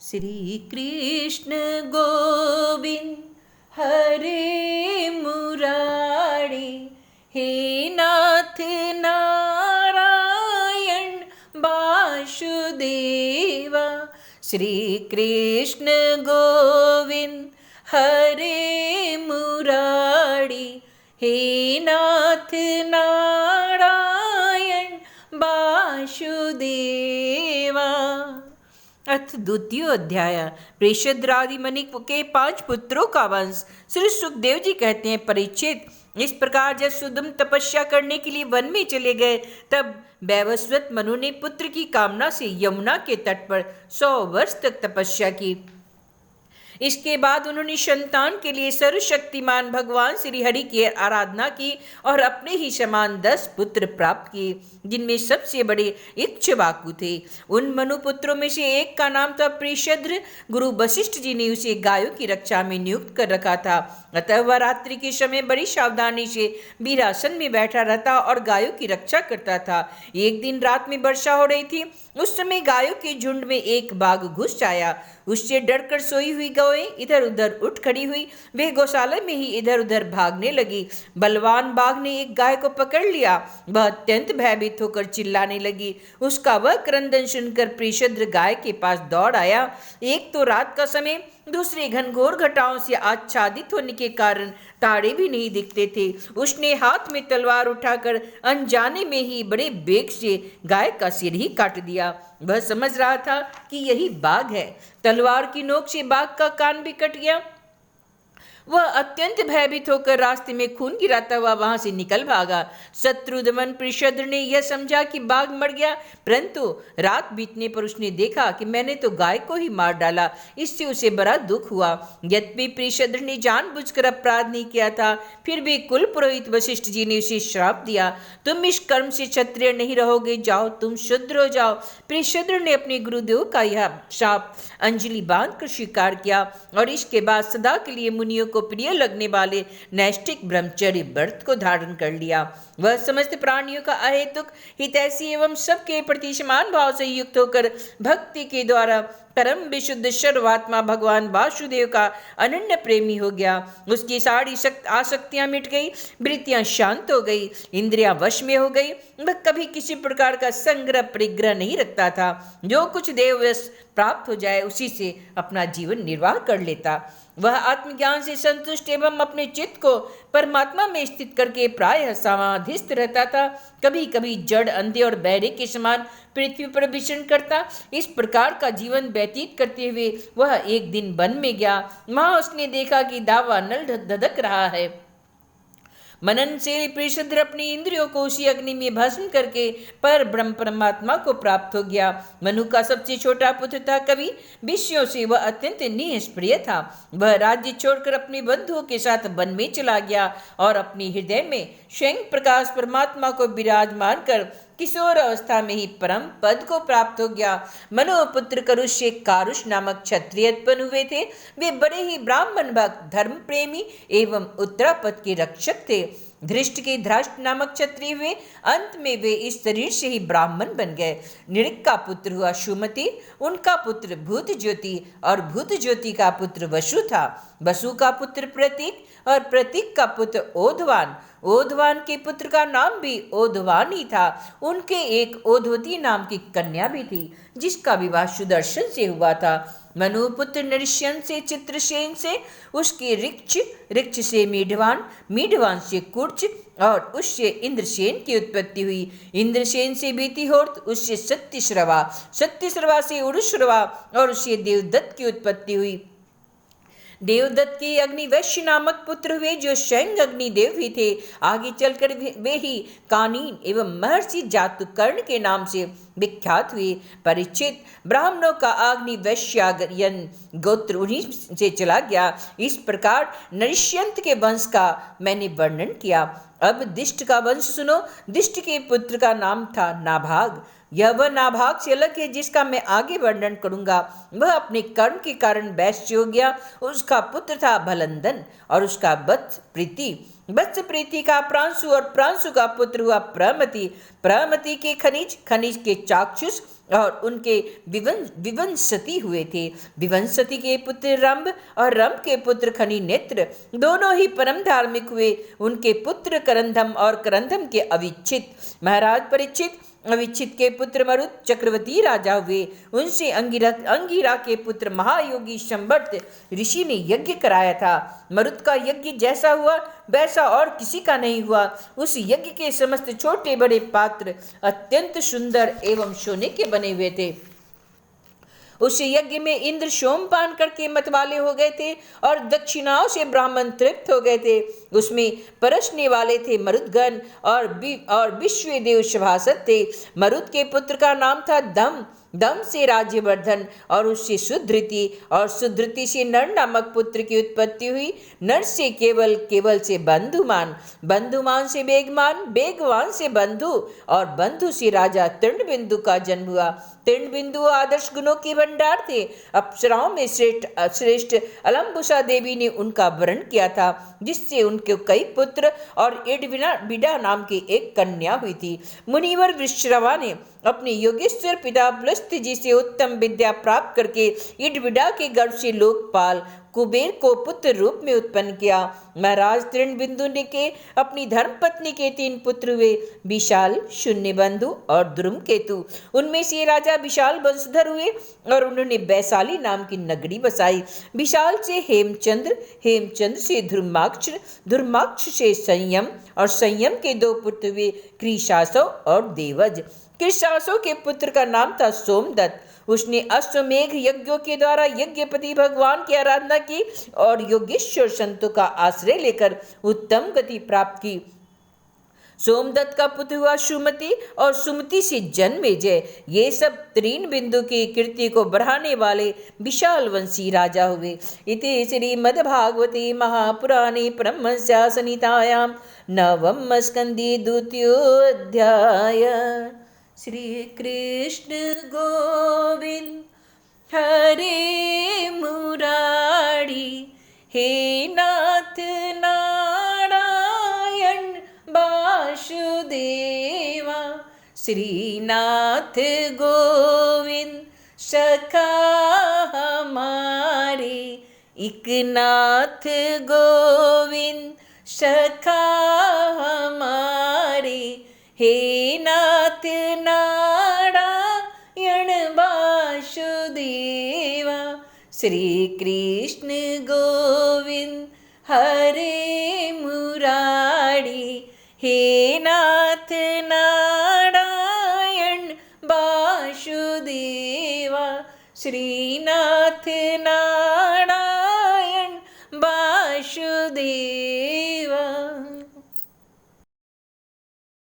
श्री कृष्ण गोविंद हरे मुरारी, हे नाथ नारायण वासुदेवा। श्री कृष्ण गोविंद हरे मुरारी, हे नाथ नारायण वासुदेवा। अथ द्वितीय अध्याय। प्रेषद्रादि मुनि के 5 पुत्रों का वंश। श्री सुखदेव जी कहते हैं, परीक्षित, इस प्रकार जब सुदम तपस्या करने के लिए वन में चले गए, तब वैवस्वत मनु ने पुत्र की कामना से यमुना के तट पर 100 वर्ष तक तपस्या की। इसके बाद उन्होंने संतान के लिए सर्वशक्तिमान भगवान श्री हरि की आराधना की और अपने ही समान 10 पुत्र प्राप्त किए, जिनमें सबसे बड़े इक्ष्वाकु थे। उन मनुपुत्रों में से एक का नाम था प्रीषद्र। गुरु वशिष्ठ जी ने उसे गायों की रक्षा में नियुक्त कर रखा था। अतः वह रात्रि के समय बड़ी सावधानी से वीरासन में बैठा रहता और गायों की रक्षा करता था। एक दिन रात में वर्षा हो रही थी। उस समय गायों के झुंड में एक बाघ घुस आया। उससे डरकर सोई हुई गौएं इधर उधर उठ खड़ी हुई। वे गौशाला में ही इधर उधर भागने लगी। बलवान बाघ ने एक गाय को पकड़ लिया। वह अत्यंत भयभीत होकर चिल्लाने लगी। उसका वह क्रंदन सुनकर प्रीषद्र गाय के पास दौड़ आया। एक तो रात का समय, दूसरे घनघोर घटाओं से आच्छादित होने के कारण तारे भी नहीं दिखते थे। उसने हाथ में तलवार उठाकर अनजाने में ही बड़े बेग से गाय का सिर ही काट दिया। वह समझ रहा था कि यही बाघ है। तलवार की नोक से बाघ का कान भी कट गया। वह अत्यंत भयभीत होकर रास्ते में खून गिराता हुआ वहां से निकल भागा। शत्रुदमन प्रीषद्र ने यह समझा कि बाघ मर गया, परंतु रात बीतने पर उसने देखा कि मैंने तो गाय को ही मार डाला। इससे उसे बड़ा दुख हुआ। यद्यपि प्रीषद्र ने जानबूझकर अपराध नहीं किया था, फिर भी कुल पुरोहित वशिष्ठ जी ने उसे श्राप दिया, तुम इस कर्म से क्षत्रिय नहीं रहोगे, जाओ तुम शूद्र हो जाओ। प्रीषद्र ने अपने गुरुदेव का यह श्राप अंजलि बांधकर स्वीकार किया और इसके बाद सदा के लिए मुनियों को प्रिय लगने वाले नैष्ठिक ब्रह्मचर्य व्रत को धारण कर लिया। वह समस्त प्राणियों का अहेतुक हितैषी एवं सबके प्रति समान भाव से युक्त होकर भक्ति के द्वारा परम विशुद्ध सर्वात्मा भगवान वासुदेव का अनन्य प्रेमी हो गया। उसकी सारी आसक्तियां मिट गई, वृत्तियां शांत हो गई, इंद्रियां वश में हो गई। वह कभी किसी प्रकार का संग्रह परिग्रह नहीं रखता था। जो कुछ देववश प्राप्त हो जाए उसी से अपना जीवन निर्वाह कर लेता। वह आत्मज्ञान से संतुष्ट एवं अपने चित्त को परमात्मा में स्थित करके प्रायः समाधिस्थ रहता था। कभी कभी जड़, अंधे और बहरे के समान पृथ्वी पर विचरण करता। इस प्रकार का जीवन व्यतीत करते हुए वह एक दिन वन में गया। वहां उसने देखा कि दावानल धधक रहा है। मनन से प्रीषद्र अपनी इंद्रियों को उसी अग्नि में भस्म करके पर ब्रह्म परमात्मा को प्राप्त हो गया। मनु का सबसे छोटा पुत्र था कवि। विषयों से वह अत्यंत निष्प्रिय था। वह राज्य छोड़कर अपने बंधुओं के साथ वन में चला गया और अपने हृदय में स्वयं प्रकाश परमात्मा को विराजमान कर किशोर अवस्था में ही परम पद को प्राप्त हो गया। मनोपुत्र करुष से कारुष नामक क्षत्रिय उत्पन्न हुए थे। वे बड़े ही ब्राह्मण भक्त, धर्म प्रेमी एवं उत्तरापद के रक्षक थे। धृष्ट के धृष्ट नामक क्षत्रिय हुए। अंत में वे इस शरीर से ही ब्राह्मण बन गए। निरिक का पुत्र हुआ सुमति, उनका पुत्र भूत ज्योति और भूत ज्योति का पुत्र वसु था। वसु का पुत्र प्रतीक और प्रतीक का पुत्र ओधवान। ओधवान के पुत्र का नाम भी ओधवान ही था। उनके एक ओधवती नाम की कन्या भी थी, जिसका विवाह सुदर्शन से हुआ था। मनुपुत्र नृष्यन से चित्रसेन से, उसके ऋक्ष से मीढवान, मीढवान से कुर्च और उससे इंद्रसेन की उत्पत्ति हुई। इंद्रसेन से भीतिहोर्त, उससे सत्यश्रवा, सत्यश्रवा से उरुश्रवा और उससे देवदत्त की उत्पत्ति हुई। देवदत्त के अग्निवैश्य नामक पुत्र हुए, जो स्वयं अग्निदेव भी थे। आगे चलकर वे ही कानीन एवं महर्षि जातुकर्ण के नाम से विख्यात हुए। परीक्षित, ब्राह्मणों का अग्निवैश्ययन गोत्र उन्हीं से चला गया। इस प्रकार नरिष्यंत के वंश का मैंने वर्णन किया। अब दिष्ट का वंश सुनो। दिष्ट के पुत्र का नाम था नाभाग। यह वह नाभाग से अलग है जिसका मैं आगे वर्णन करूंगा। वह अपने कर्म के कारण वैश्य हो गया। उसका पुत्र था भलंदन और उसका वत्स प्रीति। वत्स प्रीति का प्रांशु और प्रांशु का पुत्र हुआ प्रमति। प्रमति के खनिज, खनिज के चाक्षुष और उनके विवंशति हुए थे। विवंशति के पुत्र रंभ और रंभ के पुत्र खनि नेत्र दोनों ही परम धार्मिक हुए। उनके पुत्र करंधम और करंधम के अविच्छित महाराज परीक्षित, अविच्छित के पुत्र मरुत चक्रवर्ती राजा हुए। उनसे अंगिरा के पुत्र महायोगी शंबर्त ऋषि ने यज्ञ कराया था। मरुत का यज्ञ जैसा हुआ वैसा और किसी का नहीं हुआ। उस यज्ञ के समस्त छोटे बड़े पात्र अत्यंत सुंदर एवं सोने के बने हुए थे। उस यज्ञ में इंद्र सोमपान करके मतवाले हो गए थे और दक्षिणाओं से ब्राह्मण तृप्त हो गए थे। उसमें परसने वाले थे मरुदगण और विश्वदेव सभासद थे। मरुद के पुत्र का नाम था दम, दम से राज्यवर्धन और उससे सुधृति और सुधृति से नर नामक पुत्र की उत्पत्ति हुई। नर से केवल, केवल से बंधुमान, बंधुमान से बेगमान, बेगवान से बंधु और बंधु से राजा तृणबिंदु का जन्म हुआ। तृणबिंदु आदर्श गुणों के भंडार थे। अप्सराओं में श्रेष्ठ अलम्बुसा देवी ने उनका वरण किया था, जिससे उनके कई पुत्र और एडविना नाम की एक कन्या हुई थी। मुनिवर वृषरवा ने अपने योगेश्वर पिता पुलस्त्य जी से उत्तम विद्या प्राप्त करके इडविडा के गर्भ से लोकपाल कुबेर को पुत्र रूप में उत्पन्न किया। महाराज तृणबिंदु ने के अपनी धर्मपत्नी के 3 पुत्र हुए, विशाल, शून्यबंधु और धूमकेतु। उनमें से राजा विशाल वंशधर हुए और उन्होंने वैशाली नाम की नगरी बसाई। विशाल से हेमचंद्र, हेमचंद्र से ध्रुमाक्ष, ध्रुमाक्ष से संयम और संयम के 2 पुत्र हुए, कृशासव और देवज। कृशासव के पुत्र का नाम था सोमदत्त। उसने अश्वमेघ यज्ञों के द्वारा यज्ञपति भगवान की आराधना की और योगेश्वर संतों का आश्रय लेकर उत्तम गति प्राप्त की। सोमदत्त का पुत्र हुआ सुमति और सुमति से जन्मेजय। ये सब तृणबिंदु की कीर्ति को बढ़ाने वाले विशाल वंशी राजा हुए। इति श्रीमद्भागवते महापुराणे परमहंस्यां संहितायां नवम स्कन्धे द्वितीयोऽध्याय। श्री कृष्ण गोविंद हरे मुरारी, हे नाथ नारायण वासुदेवा। श्रीनाथ गोविंद सखा हमारे, एक नाथ गोविंद सखा हमारे, हे नाथ नारायण वासुदेवा। श्री कृष्ण गोविंद हरे मुरारी, हे नाथ नारायण वासुदेवा। श्रीनाथ नारायण वासुदेवा।